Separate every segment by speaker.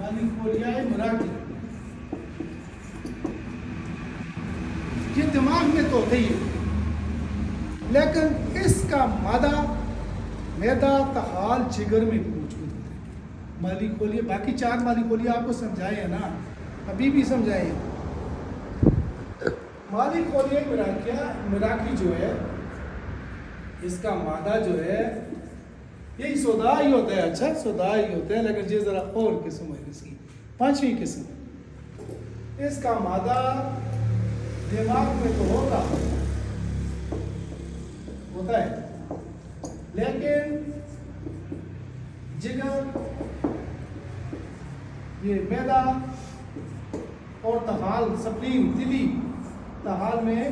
Speaker 1: مالیکولیائے مراکی، یہ دماغ میں تو ہوتے ہی ہے، لیکن اس کا مادہ میدا طحال جگر میں بھی موجود ہوتا ہے۔ مالیکولیے باقی 4 مالیکولیے آپ کو سمجھائے ہیں نا، ابھی بھی سمجھائے ہیں۔ مالیکولیے مراکی جو ہے، اس کا مادہ جو ہے یہی سودا ہی ہوتا ہے، اچھا سودا ہی ہوتا ہے، لیکن یہ ذرا اور قسم ہے اس کی، 5ویں قسم۔ اس کا مادہ دماغ میں تو ہوتا ہے، لیکن جگر، یہ میدا اور طحال سپلین تلی طحال میں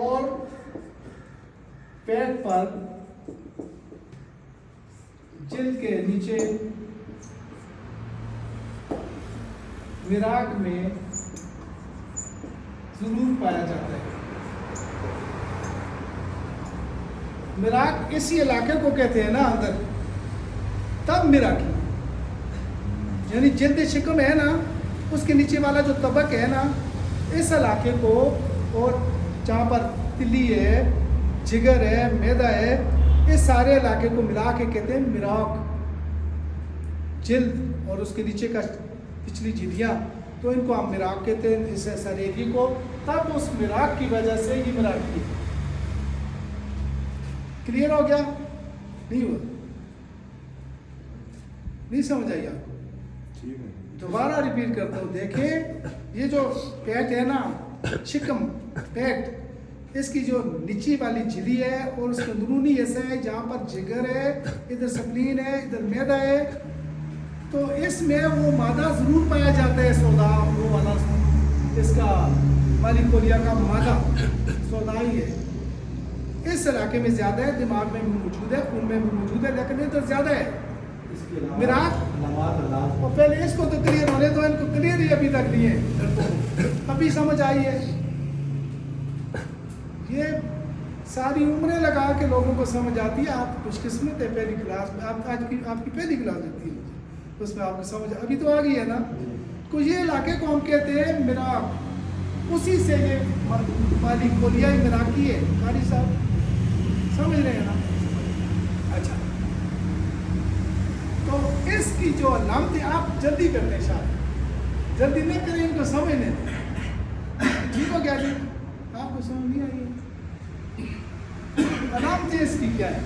Speaker 1: اور پیٹ پر جلد کے نیچے مراک میں ضرور پایا جاتا ہے۔ مراک اسی علاقے کو کہتے ہیں نا اندر، تب مراکی یعنی جلد شکم ہے نا، اس کے نیچے والا جو طبق ہے نا، اس علاقے کو، اور جہاں پر تلی ہے، جگر ہے، میدا ہے، اس سارے علاقے کو ملا کے کہتے ہیں مراک۔ جلد اور اس کے نیچے کا پچھلی جھلیاں، تو ان کو ہم مراک کہتے ہیں، اس سریگی کو۔ تب اس مراک کی وجہ سے یہ مراکی ہے۔ کلیئر ہو گیا؟ نہیں ہوا؟ نہیں سمجھ آئی آپ کو؟ دوبارہ ریپیٹ کرتا ہوں، دیکھیں یہ جو پیٹ ہے نا، شکم پیٹ، اس کی جو نیچی والی جھلی ہے اور اس کے اندرونی حصہ ہے جہاں پر جگر ہے، ادھر سپلین ہے، ادھر میدا ہے، تو اس میں وہ مادہ ضرور پایا جاتا ہے، سودا، وہ والا اس کا مالیکولیا کا مادہ سودائی ہے۔ اس علاقے میں زیادہ ہے، دماغ میں بھی موجود ہے، خون میں بھی موجود ہے، لیکن ادھر زیادہ ہے مراک۔ اور پہلے اس کو تو کلیئر ہونے دو، ان کو کلیئر ہی ابھی تک نہیں ہے، ابھی سمجھ آئی ہے؟ یہ ساری عمریں لگا کے لوگوں کو سمجھ آتی ہے۔ آپ خوش قسمت ہے، پہلی کلاس میں آپ کی پہلی کلاس ہوتی ہے، اس میں آپ کو سمجھ ابھی تو آ گئی ہے نا۔ تو یہ علاقے کو ہم کہتے ہیں مراک، اسی سے یہ مالیکولیائی مراکی ہے۔ قاری صاحب سمجھ رہے ہیں نا؟ اچھا، تو اس کی جو علامت ہے، آپ جلدی کرتے ہیں، شاید جلدی نہ کریں، ان کو سمجھنے دیں۔ ٹھیک ہو گیا جی؟ آپ کو سمجھ نہیں آئی؟ علامت اس کی کیا ہے؟